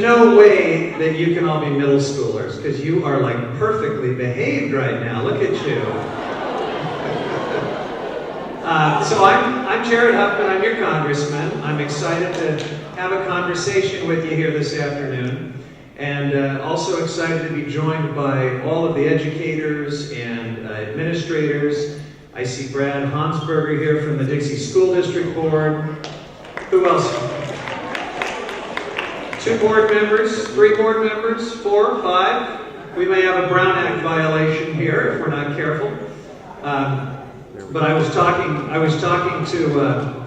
no way that you can all be middle schoolers, because you are like perfectly behaved right now. Look at you. So I'm Jared Huffman, I'm your congressman. I'm excited to have a conversation with you here this afternoon, and also excited to be joined by all of the educators and administrators. I see Brad Hansberger here from the Dixie School District Board. Who else? 2 board members, 3 board members, 4, 5. We may have a Brown Act violation here if we're not careful. But I was talking to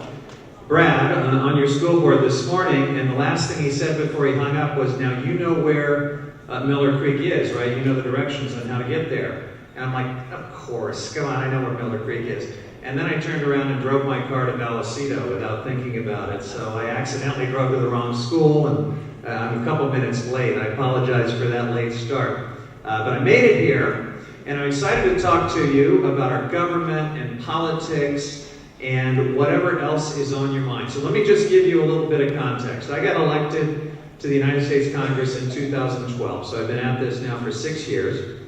Brad on your school board this morning, and the last thing he said before he hung up was, "Now you know where Miller Creek is, right? You know the directions on how to get there." And I'm like, "Of course, come on, I know where Miller Creek is." And then I turned around and drove my car to Vallecito without thinking about it. So I accidentally drove to the wrong school, and I'm a couple minutes late. I apologize for that late start. But I made it here, and I'm excited to talk to you about our government and politics and whatever else is on your mind. So let me just give you a little bit of context. I got elected to the United States Congress in 2012, so I've been at this now for 6 years.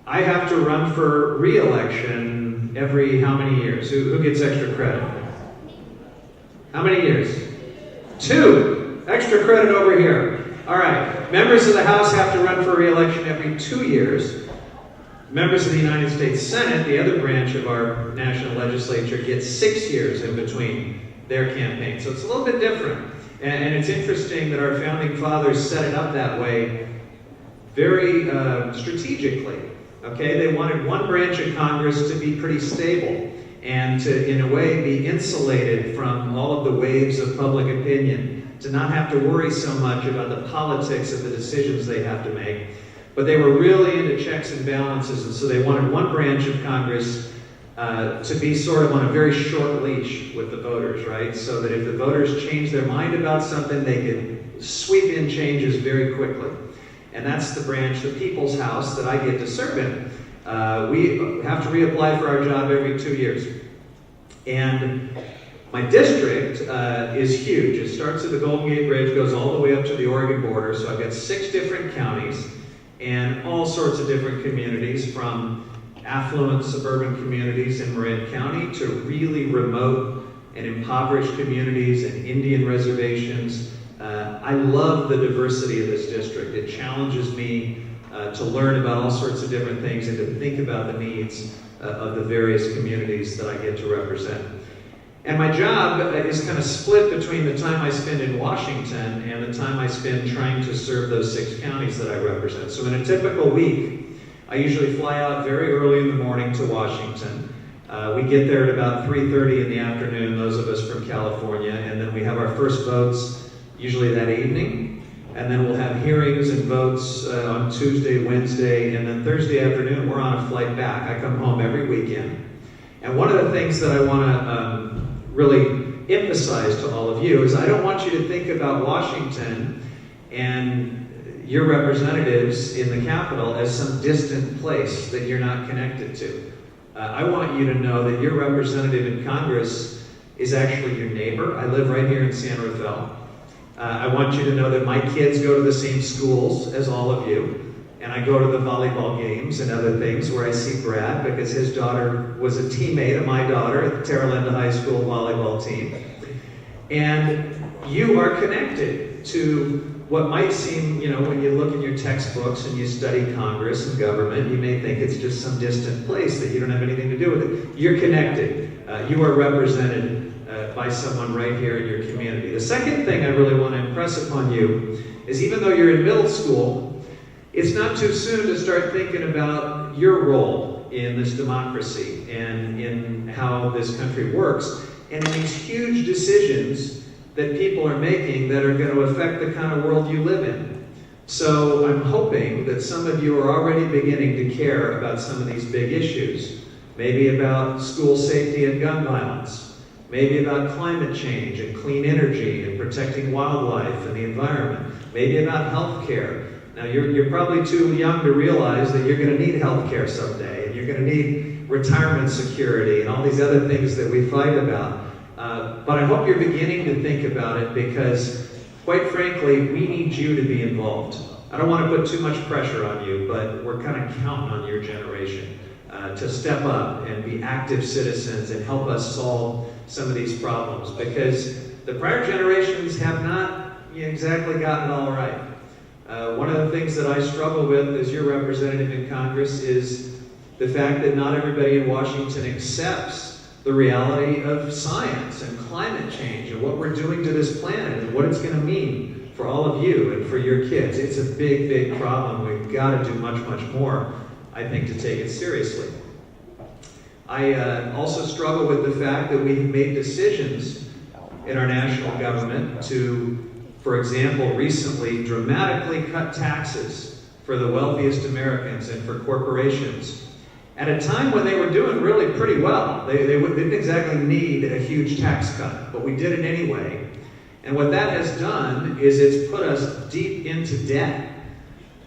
I have to run for re-election every how many years? Who gets extra credit? How many years? 2. Extra credit over here. All right. Members of the House have to run for re-election every 2 years. Members of the United States Senate, the other branch of our national legislature, get 6 years in between their campaigns. So it's a little bit different. And it's interesting that our founding fathers set it up that way very strategically. Okay, they wanted one branch of Congress to be pretty stable and to, in a way, be insulated from all of the waves of public opinion, to not have to worry so much about the politics of the decisions they have to make. But they were really into checks and balances, and so they wanted one branch of Congress to be sort of on a very short leash with the voters, right? So that if the voters changed their mind about something, they could sweep in changes very quickly. And that's the branch, the People's House, that I get to serve in. We have to reapply for our job every 2 years. And my district is huge. It starts at the Golden Gate Bridge, goes all the way up to the Oregon border. So I've got 6 different counties and all sorts of different communities, from affluent suburban communities in Marin County to really remote and impoverished communities and Indian reservations. I love the diversity of this district. It challenges me to learn about all sorts of different things and to think about the needs of the various communities that I get to represent. And my job is kind of split between the time I spend in Washington and the time I spend trying to serve those 6 counties that I represent. So in a typical week, I usually fly out very early in the morning to Washington. We get there at about 3:30 in the afternoon, those of us from California, and then we have our first votes usually that evening. And then we'll have hearings and votes on Tuesday, Wednesday, and then Thursday afternoon we're on a flight back. I come home every weekend. And one of the things that I want to really emphasize to all of you is I don't want you to think about Washington and your representatives in the Capitol as some distant place that you're not connected to. I want you to know that your representative in Congress is actually your neighbor. I live right here in San Rafael. I want you to know that my kids go to the same schools as all of you, and I go to the volleyball games and other things where I see Brad because his daughter was a teammate of my daughter at the Terra Linda High School volleyball team. And you are connected to what might seem, when you look in your textbooks and you study Congress and government, you may think it's just some distant place that you don't have anything to do with it. You're connected. You are represented by someone right here in your community. The second thing I really want to impress upon you is, even though you're in middle school, it's not too soon to start thinking about your role in this democracy and in how this country works, and in these huge decisions that people are making that are going to affect the kind of world you live in. So I'm hoping that some of you are already beginning to care about some of these big issues. Maybe about school safety and gun violence. Maybe about climate change and clean energy and protecting wildlife and the environment. Maybe about health care. Now, you're probably too young to realize that you're going to need health care someday, and you're going to need retirement security and all these other things that we fight about. But I hope you're beginning to think about it, because quite frankly, we need you to be involved. I don't want to put too much pressure on you, but we're kind of counting on your generation to step up and be active citizens and help us solve some of these problems, because the prior generations have not exactly gotten it all right. One of the things that I struggle with as your representative in Congress is the fact that not everybody in Washington accepts the reality of science and climate change and what we're doing to this planet and what it's going to mean for all of you and for your kids. It's a big, big problem. We've got to do much, much more, I think, to take it seriously. I also struggle with the fact that we've made decisions in our national government to, for example, recently dramatically cut taxes for the wealthiest Americans and for corporations at a time when they were doing really pretty well. They didn't exactly need a huge tax cut, but we did it anyway. And what that has done is it's put us deep into debt.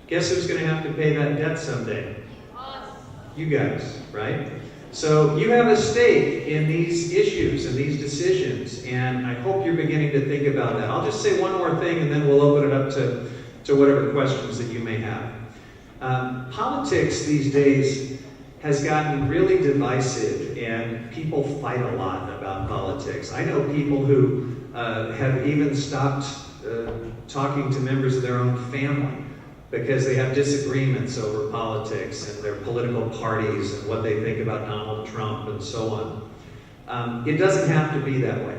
Guess who's going to have to pay that debt someday? Us. You guys, right? So you have a stake in these issues and these decisions, and I hope you're beginning to think about that. I'll just say one more thing, and then we'll open it up to whatever questions that you may have. Politics these days has gotten really divisive, and people fight a lot about politics. I know people who have even stopped talking to members of their own family because they have disagreements over politics and their political parties and what they think about Donald Trump and so on. It doesn't have to be that way.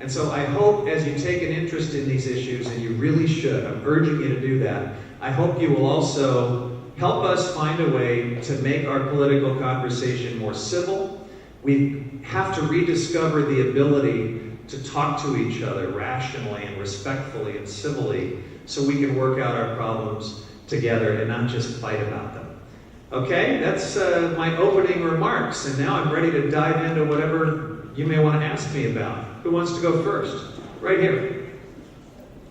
And so I hope as you take an interest in these issues, and you really should, I'm urging you to do that, I hope you will also help us find a way to make our political conversation more civil. We have to rediscover the ability to talk to each other rationally and respectfully and civilly, so we can work out our problems together and not just fight about them. Okay, that's my opening remarks, and now I'm ready to dive into whatever you may want to ask me about. Who wants to go first? Right here.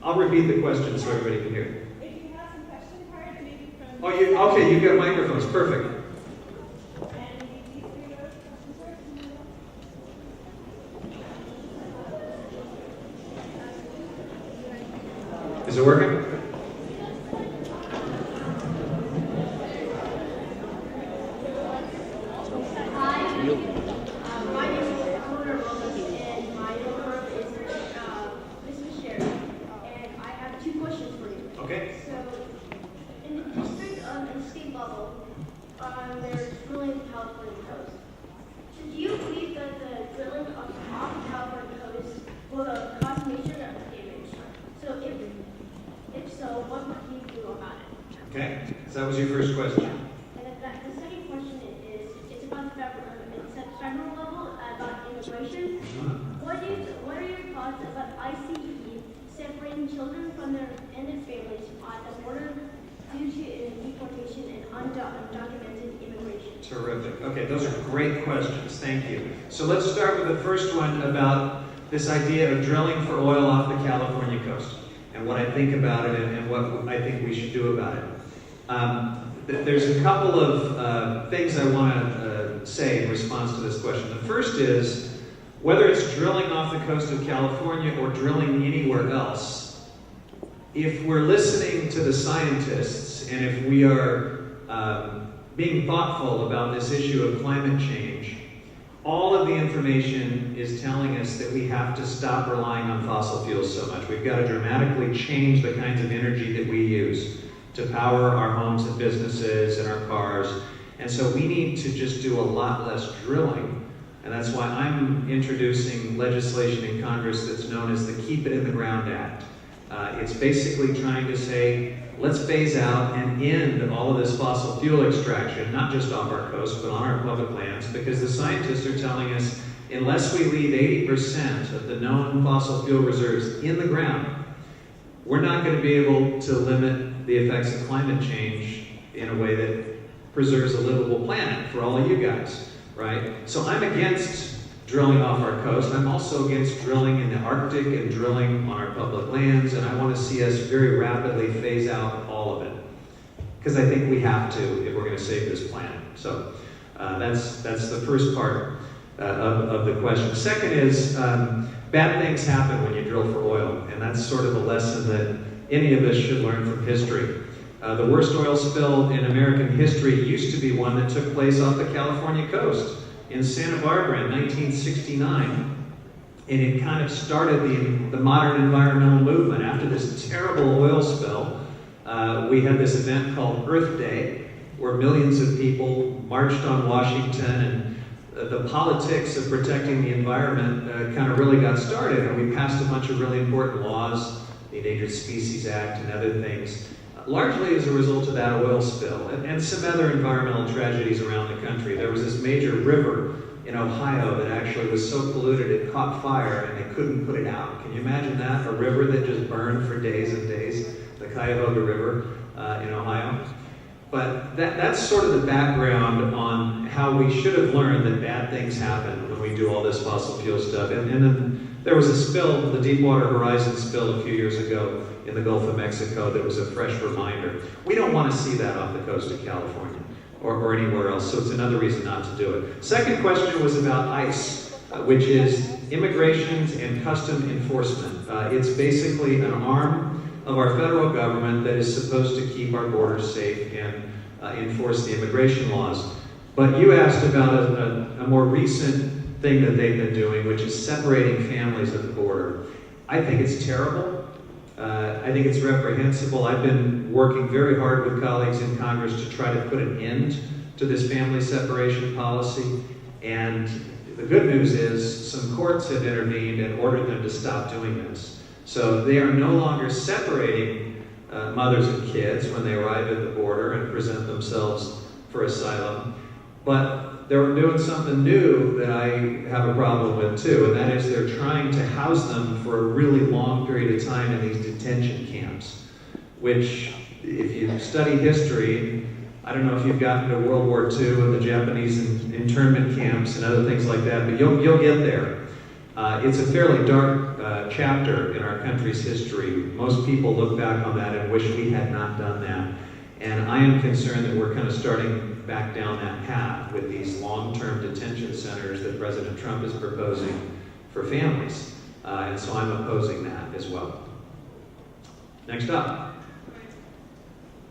I'll repeat the question so everybody can hear. If you have some question cards, maybe from... Oh, okay, you've got microphones. Perfect. Is it working? Okay, so that was your first question. And the second question is, it's about the federal level, about immigration. What are your thoughts about ICE separating children from their families at the border due to deportation and undocumented immigration? Terrific. Okay, those are great questions. Thank you. So let's start with the first one about this idea of drilling for oil off the California coast and what I think about it and what I think we should do about it. There's a couple of things I want to say in response to this question. The first is, whether it's drilling off the coast of California or drilling anywhere else, if we're listening to the scientists and if we are being thoughtful about this issue of climate change, all of the information is telling us that we have to stop relying on fossil fuels so much. We've got to dramatically change the kinds of energy that we use to power our homes and businesses and our cars. And so we need to just do a lot less drilling. And that's why I'm introducing legislation in Congress that's known as the Keep It in the Ground Act. It's basically trying to say, let's phase out and end all of this fossil fuel extraction, not just off our coast, but on our public lands, because the scientists are telling us, unless we leave 80% of the known fossil fuel reserves in the ground, we're not going to be able to limit the effects of climate change in a way that preserves a livable planet for all of you guys, right? So I'm against drilling off our coast. I'm also against drilling in the Arctic and drilling on our public lands, and I want to see us very rapidly phase out all of it, because I think we have to if we're going to save this planet. So that's the first part. of the question. Second is, bad things happen when you drill for oil, and that's sort of a lesson that any of us should learn from history. The worst oil spill in American history used to be one that took place off the California coast in Santa Barbara in 1969. And it kind of started the modern environmental movement. After this terrible oil spill, we had this event called Earth Day, where millions of people marched on Washington, and the politics of protecting the environment kind of really got started, and we passed a bunch of really important laws, the Endangered Species Act and other things, largely as a result of that oil spill and some other environmental tragedies around the country. There was this major river in Ohio that actually was so polluted it caught fire and they couldn't put it out. Can you imagine that? A river that just burned for days and days, the Cuyahoga River in Ohio. But that's sort of the background on how we should have learned that bad things happen when we do all this fossil fuel stuff. And then there was a spill, the Deepwater Horizon spill a few years ago in the Gulf of Mexico that was a fresh reminder. We don't want to see that off the coast of California or anywhere else, so it's another reason not to do it. Second question was about ICE, which is Immigration and Custom Enforcement. It's basically an arm of our federal government that is supposed to keep our borders safe and enforce the immigration laws. But you asked about a more recent thing that they've been doing, which is separating families at the border. I think it's terrible. I think it's reprehensible. I've been working very hard with colleagues in Congress to try to put an end to this family separation policy. And the good news is some courts have intervened and ordered them to stop doing this. So they are no longer separating mothers and kids when they arrive at the border and present themselves for asylum. But they're doing something new that I have a problem with too, and that is they're trying to house them for a really long period of time in these detention camps, which, if you study history, I don't know if you've gotten to World War II and the Japanese internment camps and other things like that, but you'll get there. It's a fairly dark chapter in our country's history. Most people look back on that and wish we had not done that. And I am concerned that we're kind of starting back down that path with these long-term detention centers that President Trump is proposing for families. And so I'm opposing that as well. Next up.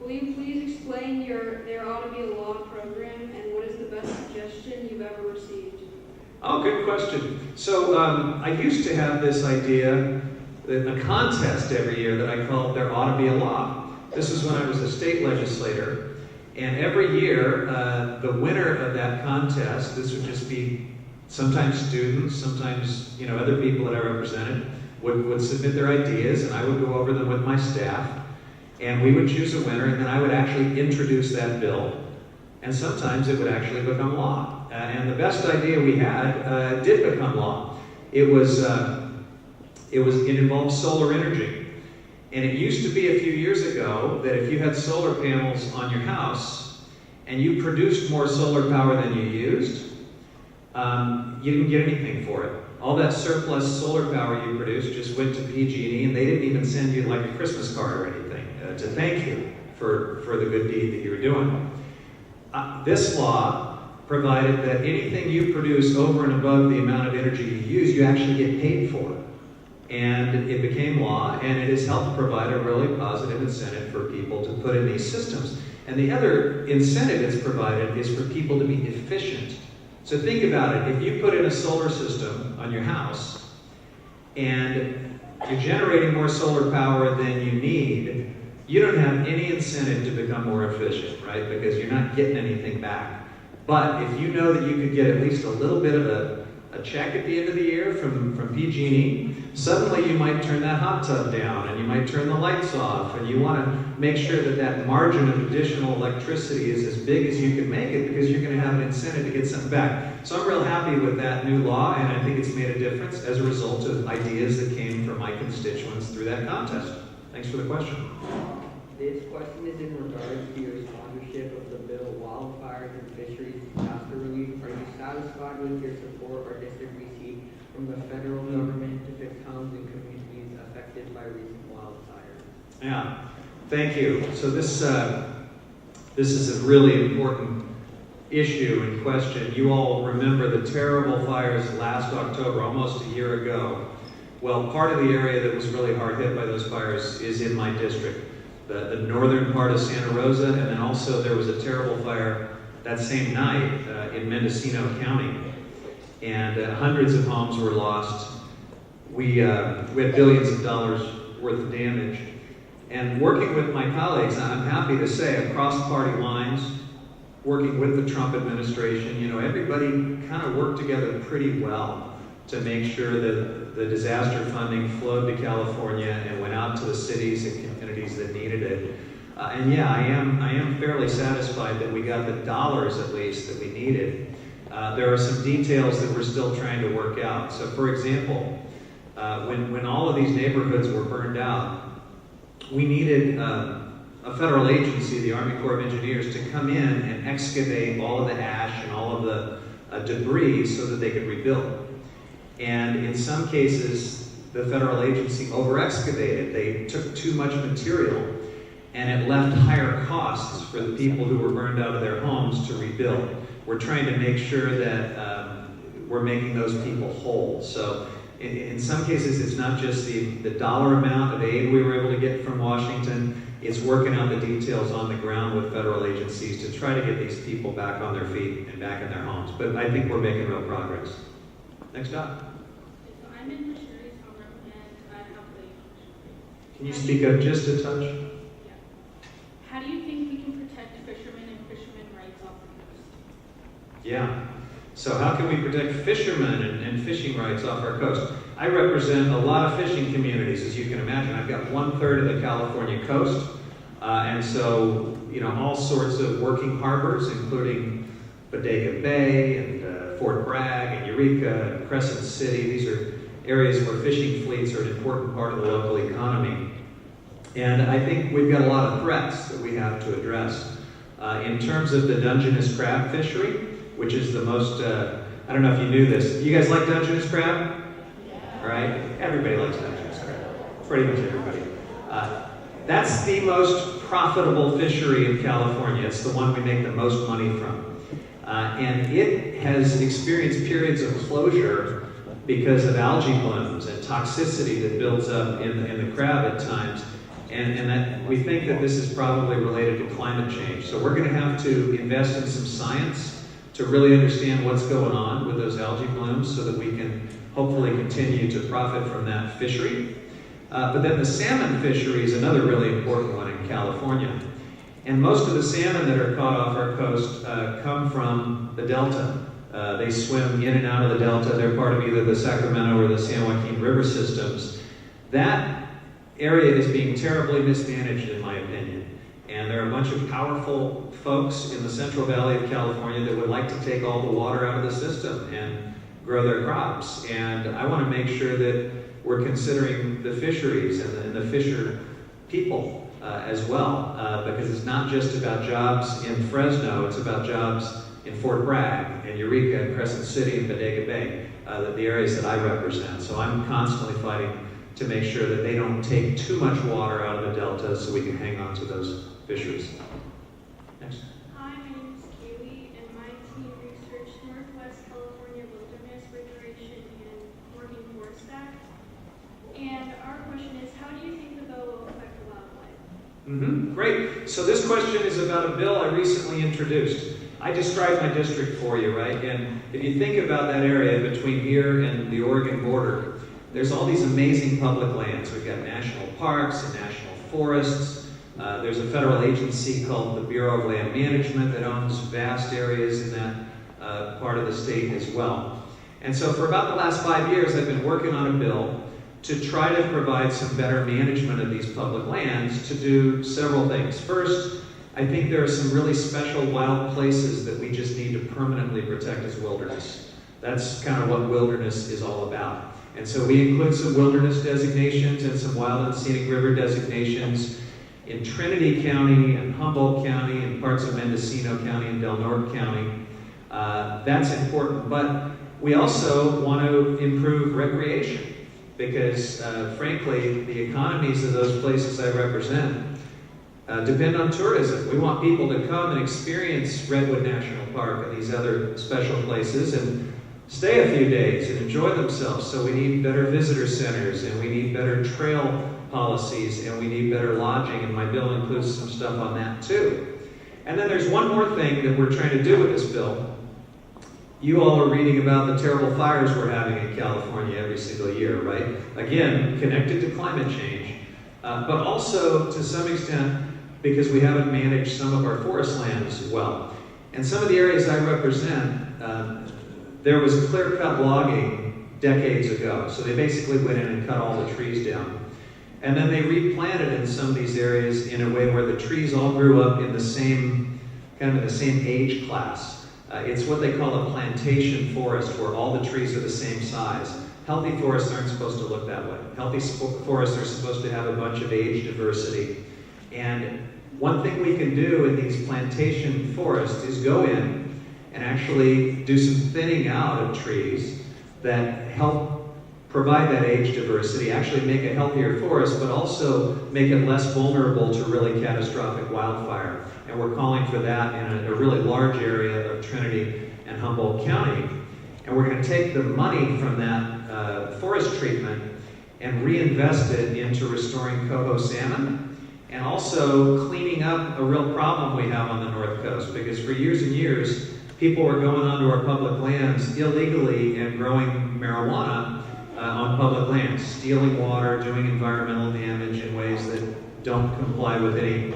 Will you please explain There Ought to Be a Law program and what is the best suggestion you've ever received? Oh, good question. So I used to have this idea, a contest every year that I called There Ought to Be a Law. This was when I was a state legislator. And every year, the winner of that contest, this would just be sometimes students, sometimes other people that I represented, would submit their ideas, and I would go over them with my staff, and we would choose a winner, and then I would actually introduce that bill, and sometimes it would actually become law. And the best idea we had did become law. It involved solar energy. And it used to be a few years ago that if you had solar panels on your house and you produced more solar power than you used, you didn't get anything for it. All that surplus solar power you produced just went to PG&E, and they didn't even send you like a Christmas card or anything to thank you for the good deed that you were doing. This law provided that anything you produce over and above the amount of energy you use, you actually get paid for. And it became law, and it has helped provide a really positive incentive for people to put in these systems. And the other incentive it's provided is for people to be efficient. So think about it. If you put in a solar system on your house, and you're generating more solar power than you need, you don't have any incentive to become more efficient, right? Because you're not getting anything back. But if you know that you could get at least a little bit of a check at the end of the year from PG&E, suddenly you might turn that hot tub down and you might turn the lights off, and you want to make sure that that margin of additional electricity is as big as you can make it, because you're going to have an incentive to get something back. So I'm real happy with that new law, and I think it's made a difference as a result of ideas that came from my constituents through that contest. Thanks for the question. This question is in regards to your sponsorship of the bill Wildfires and Fisheries Disaster Relief. Are you satisfied with your support or district receipt from the federal government to fix homes in communities affected by recent wildfires? Yeah, thank you. So this is a really important issue in question. You all remember the terrible fires last October, almost a year ago. Well, part of the area that was really hard hit by those fires is in my district, the northern part of Santa Rosa, and then also there was a terrible fire that same night in Mendocino County, and hundreds of homes were lost. We had billions of dollars worth of damage. And working with my colleagues, I'm happy to say, across party lines, working with the Trump administration, you know, everybody kind of worked together pretty well to make sure that the disaster funding flowed to California and went out to the cities and communities that needed it. And yeah, I am fairly satisfied that we got the dollars, at least, that we needed. There are some details that we're still trying to work out. So, for example, when all of these neighborhoods were burned out, we needed a federal agency, the Army Corps of Engineers, to come in and excavate all of the ash and all of the debris so that they could rebuild. And in some cases, the federal agency over-excavated. They took too much material, and it left higher costs for the people who were burned out of their homes to rebuild. We're trying to make sure that we're making those people whole. So in some cases, it's not just the dollar amount of aid we were able to get from Washington, it's working out the details on the ground with federal agencies to try to get these people back on their feet and back in their homes. But I think we're making real progress. Next up. So I'm in fisheries, I'll represent Huffman. Can you speak up just a touch? Yeah. How do you think we can protect fishermen and fishermen rights off the coast? Yeah. So how can we protect fishermen and fishing rights off our coast? I represent a lot of fishing communities, as you can imagine. I've got 1/3 of the California coast, and so, you know, all sorts of working harbors, including Bodega Bay and Fort Bragg and Eureka and Crescent City. These are areas where fishing fleets are an important part of the local economy. And I think we've got a lot of threats that we have to address. In terms of the Dungeness crab fishery, which is the most, I don't know if you knew this. You guys like Dungeness crab? All right? Everybody likes Dungeness crab. Pretty much everybody. That's the most profitable fishery in California. It's the one we make the most money from. And it has experienced periods of closure because of algae blooms and toxicity that builds up in the crab at times. And that we think that this is probably related to climate change. So we're going to have to invest in some science to really understand what's going on with those algae blooms so that we can hopefully continue to profit from that fishery. But then the salmon fishery is another really important one in California. And most of the salmon that are caught off our coast come from the Delta. They swim in and out of the Delta. They're part of either the Sacramento or the San Joaquin River systems. That area is being terribly mismanaged, in my opinion. And there are a bunch of powerful folks in the Central Valley of California that would like to take all the water out of the system and grow their crops. And I want to make sure that we're considering the fisheries and the fisher people as well, because it's not just about jobs in Fresno, it's about jobs in Fort Bragg and Eureka and Crescent City and Bodega Bay, the areas that I represent. So I'm constantly fighting to make sure that they don't take too much water out of the Delta so we can hang on to those fisheries. Next. Hi, my name is Kaylee, and my team researched Northwest California wilderness restoration and working forest act. And our question is, how do you think the bill will affect wildlife? Great. So this question is about a bill I recently introduced. I described my district for you, right? And if you think about that area between here and the Oregon border, there's all these amazing public lands. We've got national parks and national forests. There's a federal agency called the Bureau of Land Management that owns vast areas in that part of the state as well. And so for about the last 5 years, I've been working on a bill to try to provide some better management of these public lands to do several things. First, I think there are some really special wild places that we just need to permanently protect as wilderness. That's kind of what wilderness is all about. And so we include some wilderness designations and some wild and scenic river designations in Trinity County and Humboldt County and parts of Mendocino County and Del Norte County. That's important, but we also want to improve recreation because, frankly, the economies of those places I represent depend on tourism. We want people to come and experience Redwood National Park and these other special places and stay a few days and enjoy themselves. So we need better visitor centers, and we need better trail policies, and we need better lodging, and my bill includes some stuff on that too. And then there's one more thing that we're trying to do with this bill. You all are reading about the terrible fires we're having in California every single year, right? Again, connected to climate change, but also to some extent because we haven't managed some of our forest lands well. And some of the areas I represent, there was clear-cut logging decades ago. So they basically went in and cut all the trees down. And then they replanted in some of these areas in a way where the trees all grew up in the same, kind of in the same age class. It's what they call a plantation forest, where all the trees are the same size. Healthy forests aren't supposed to look that way. Healthy forests are supposed to have a bunch of age diversity. And one thing we can do in these plantation forests is go in and actually do some thinning out of trees that help provide that age diversity, actually make a healthier forest, but also make it less vulnerable to really catastrophic wildfire. And we're calling for that in a really large area of Trinity and Humboldt County. And we're going to take the money from that forest treatment and reinvest it into restoring coho salmon and also cleaning up a real problem we have on the North Coast, because for years and years, people were going onto our public lands illegally and growing marijuana on public lands, stealing water, doing environmental damage in ways that don't comply with any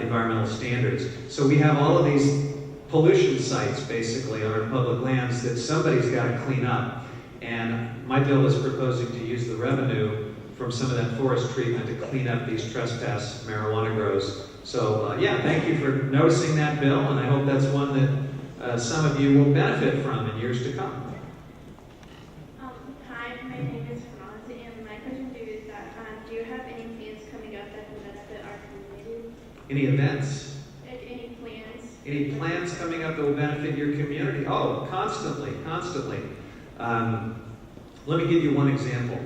environmental standards. So we have all of these pollution sites basically on our public lands that somebody's got to clean up. And my bill is proposing to use the revenue from some of that forest treatment to clean up these trespass marijuana grows. So yeah, thank you for noticing that bill, and I hope that's one that some of you will benefit from in years to come. Hi, my name is Franz, and my question to you is that do you have any plans coming up that will benefit our community? Any events? Any plans? Any plans coming up that will benefit your community? Oh, constantly, constantly. Let me give you one example.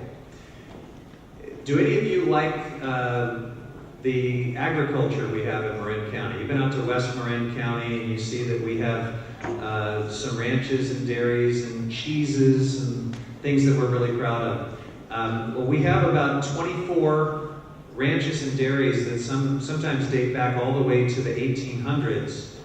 Do any of you like the agriculture we have in Marin County? You've been out to West Marin County and you see that we have some ranches and dairies and cheeses and things that we're really proud of. Well, we have about 24 ranches and dairies that sometimes date back all the way to the 1800s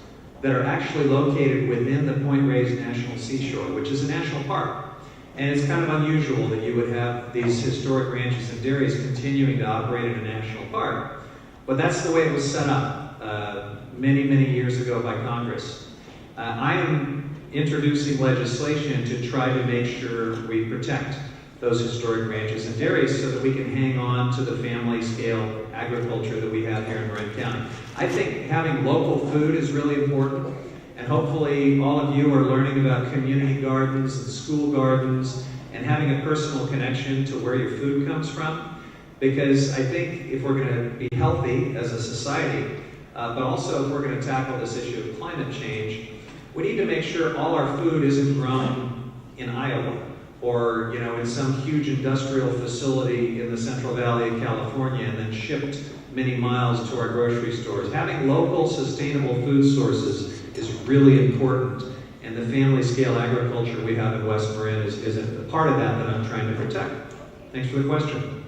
that are actually located within the Point Reyes National Seashore, which is a national park. And it's kind of unusual that you would have these historic ranches and dairies continuing to operate in a national park. But that's the way it was set up many, many years ago by Congress. I am introducing legislation to try to make sure we protect those historic ranches and dairies so that we can hang on to the family scale agriculture that we have here in Marin County. I think having local food is really important. And hopefully all of you are learning about community gardens and school gardens and having a personal connection to where your food comes from. Because I think if we're going to be healthy as a society, but also if we're going to tackle this issue of climate change, we need to make sure all our food isn't grown in Iowa or in some huge industrial facility in the Central Valley of California and then shipped many miles to our grocery stores. Having local sustainable food sources is really important, and the family scale agriculture we have in West Marin is a part of that I'm trying to protect. Thanks for the question.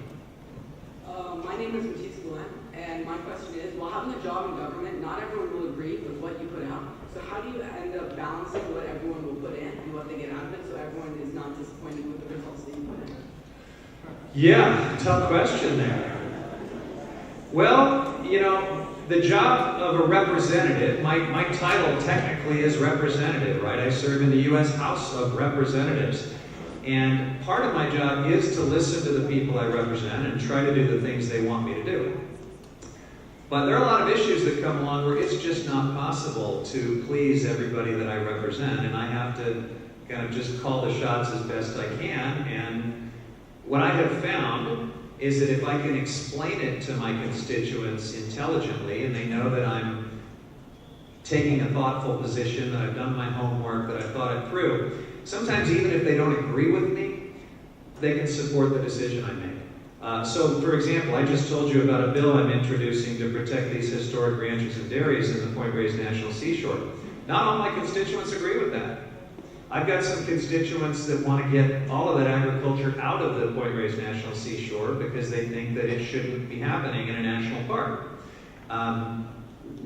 My name is Matisse Glenn, and my question is, while having a job in government, not everyone will agree with what you put out. So how do you end up balancing what everyone will put in and what they get out of it so everyone is not disappointed with the results that you put in? Yeah, tough question there. Well, the job of a representative, my title technically is representative, right? I serve in the U.S. House of Representatives. And part of my job is to listen to the people I represent and try to do the things they want me to do. But there are a lot of issues that come along where it's just not possible to please everybody that I represent. And I have to kind of just call the shots as best I can. And what I have found is that if I can explain it to my constituents intelligently, and they know that I'm taking a thoughtful position, that I've done my homework, that I've thought it through, sometimes even if they don't agree with me, they can support the decision I make. So, for example, I just told you about a bill I'm introducing to protect these historic ranches and dairies in the Point Reyes National Seashore. Not all my constituents agree with that. I've got some constituents that want to get all of that agriculture out of the Point Reyes National Seashore because they think that it shouldn't be happening in a national park.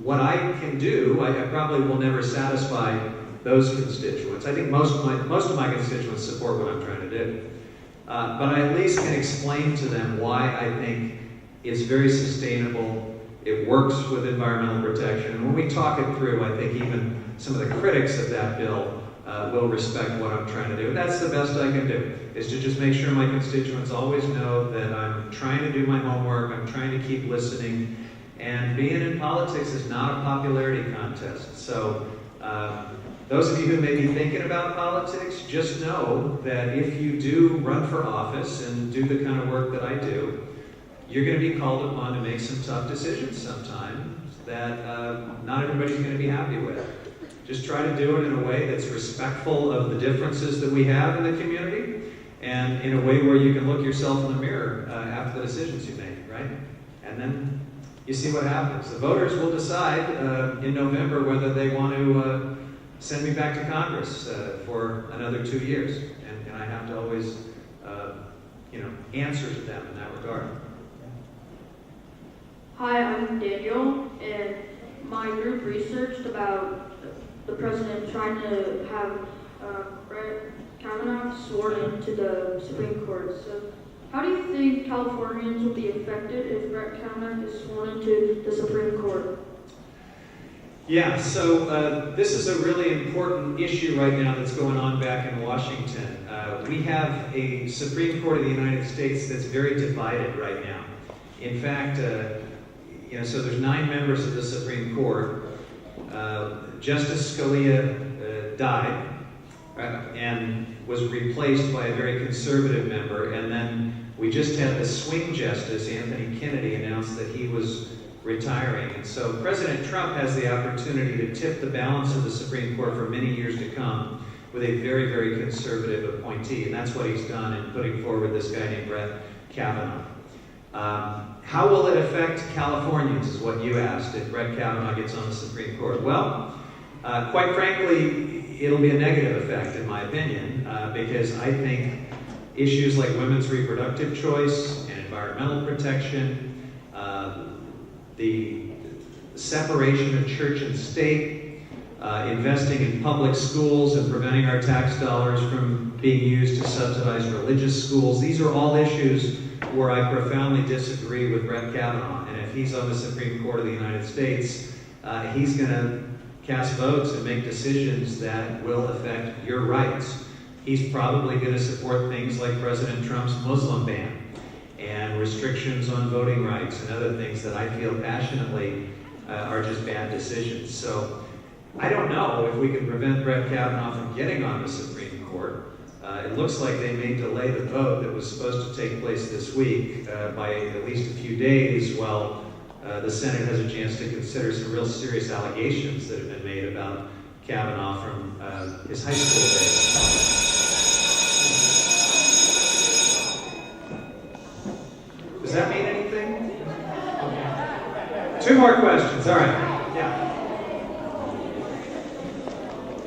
What I can do, I probably will never satisfy those constituents. I think most of my constituents support what I'm trying to do. But I at least can explain to them why I think it's very sustainable, it works with environmental protection, and when we talk it through, I think even some of the critics of that bill will respect what I'm trying to do. That's the best I can do, is to just make sure my constituents always know that I'm trying to do my homework, I'm trying to keep listening, and being in politics is not a popularity contest. So those of you who may be thinking about politics, just know that if you do run for office and do the kind of work that I do, you're going to be called upon to make some tough decisions sometimes that not everybody's going to be happy with. Just try to do it in a way that's respectful of the differences that we have in the community, and in a way where you can look yourself in the mirror after the decisions you make, right? And then you see what happens. The voters will decide in November whether they want to send me back to Congress for another 2 years. And I have to always, answer to them in that regard. Hi, I'm Daniel, and my group researched about the president trying to have Brett Kavanaugh sworn into the Supreme Court. So how do you think Californians will be affected if Brett Kavanaugh is sworn into the Supreme Court? Yeah, so this is a really important issue right now that's going on back in Washington. We have a Supreme Court of the United States that's very divided right now. In fact, so there's 9 members of the Supreme Court. Justice Scalia died and was replaced by a very conservative member, and then we just had the swing justice, Anthony Kennedy, announce that he was retiring. And so President Trump has the opportunity to tip the balance of the Supreme Court for many years to come with a very, very conservative appointee, and that's what he's done in putting forward this guy named Brett Kavanaugh. How will it affect Californians, is what you asked, if Brett Kavanaugh gets on the Supreme Court? Well, quite frankly, it'll be a negative effect, in my opinion, because I think issues like women's reproductive choice and environmental protection, the separation of church and state, investing in public schools and preventing our tax dollars from being used to subsidize religious schools, these are all issues where I profoundly disagree with Brett Kavanaugh. And if he's on the Supreme Court of the United States, he's going to cast votes and make decisions that will affect your rights. He's probably going to support things like President Trump's Muslim ban and restrictions on voting rights and other things that I feel passionately are just bad decisions. So I don't know if we can prevent Brett Kavanaugh from getting on the Supreme Court. It looks like they may delay the vote that was supposed to take place this week by at least a few days while the Senate has a chance to consider some real serious allegations that have been made about Kavanaugh from his high school days. Does that mean anything? Okay. 2 more questions. All right. Yeah.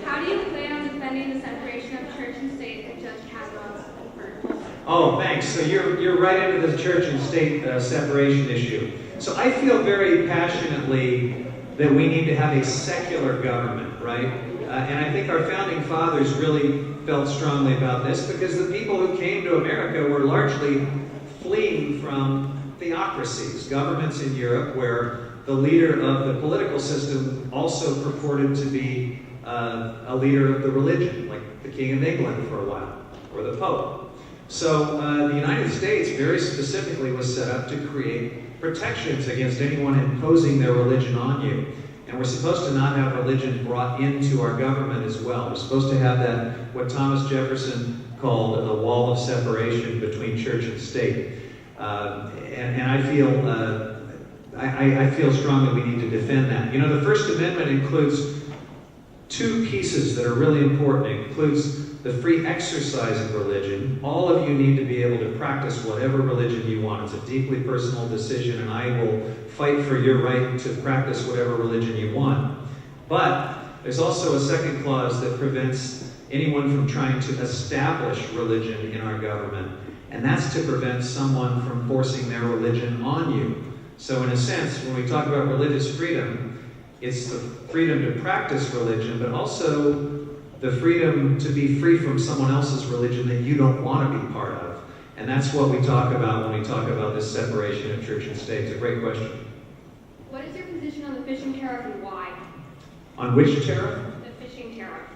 How do you plan on defending the separation of church and state that Judge Kavanaugh confirmed? Oh, thanks. So you're right into the church and state separation issue. So I feel very passionately that we need to have a secular government, right? And I think our founding fathers really felt strongly about this because the people who came to America were largely fleeing from theocracies, governments in Europe where the leader of the political system also purported to be a leader of the religion, like the King of England for a while, or the Pope. So the United States very specifically was set up to create protections against anyone imposing their religion on you. And we're supposed to not have religion brought into our government as well. We're supposed to have that, what Thomas Jefferson called a wall of separation between church and state. And I feel strongly we need to defend that. You know, the First Amendment includes two pieces that are really important. It includes the free exercise of religion. All of you need to be able to practice whatever religion you want. It's a deeply personal decision, and I will fight for your right to practice whatever religion you want. But there's also a second clause that prevents anyone from trying to establish religion in our government, and that's to prevent someone from forcing their religion on you. So in a sense, when we talk about religious freedom, it's the freedom to practice religion, but also the freedom to be free from someone else's religion that you don't want to be part of. And that's what we talk about when we talk about this separation of church and state. It's a great question. What is your position on the fishing tariff and why? On which tariff? The fishing tariff.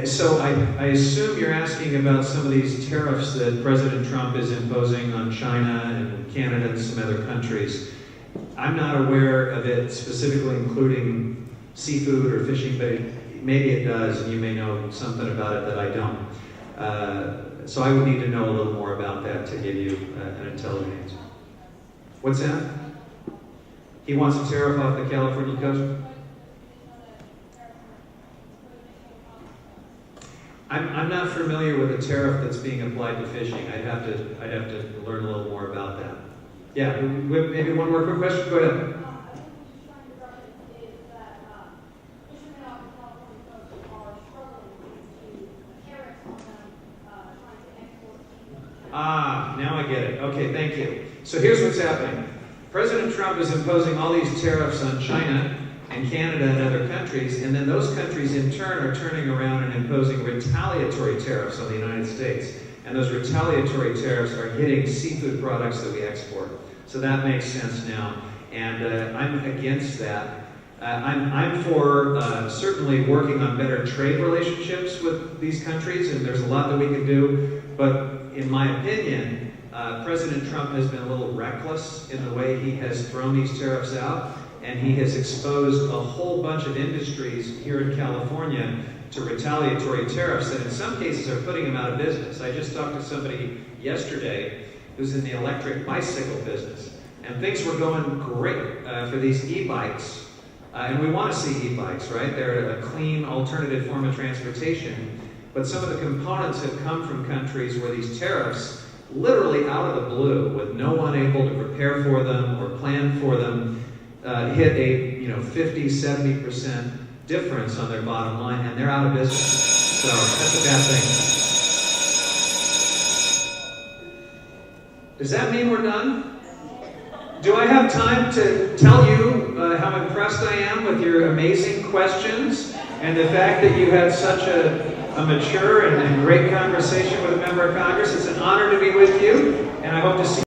So I assume you're asking about some of these tariffs that President Trump is imposing on China and Canada and some other countries. I'm not aware of it specifically including seafood or fishing, but maybe it does, and you may know something about it that I don't. So I would need to know a little more about that to give you an intelligent answer. What's that? He wants a tariff off the California coast? I'm not familiar with the tariff that's being applied to fishing. I'd have to learn a little more about that. Yeah, maybe one more quick question. Go ahead. Now I get it. Okay, thank you. So here's what's happening. President Trump is imposing all these tariffs on China and Canada and other countries, and then those countries in turn are turning around and imposing retaliatory tariffs on the United States. And those retaliatory tariffs are hitting seafood products that we export. So that makes sense now. And I'm against that. I'm for certainly working on better trade relationships with these countries, and there's a lot that we can do. But in my opinion, President Trump has been a little reckless in the way he has thrown these tariffs out, and he has exposed a whole bunch of industries here in California to retaliatory tariffs that in some cases are putting them out of business. I just talked to somebody yesterday who's in the electric bicycle business, and things were going great for these e-bikes. And we want to see e-bikes, right? They're a clean alternative form of transportation. But some of the components have come from countries where these tariffs, literally out of the blue, with no one able to prepare for them or plan for them, hit a 50-70% difference on their bottom line, and they're out of business. So that's a bad thing. Does that mean we're done? Do I have time to tell you how impressed I am with your amazing questions and the fact that you had such a mature and great conversation with a member of Congress? It's an honor to be with you, and I hope to see you.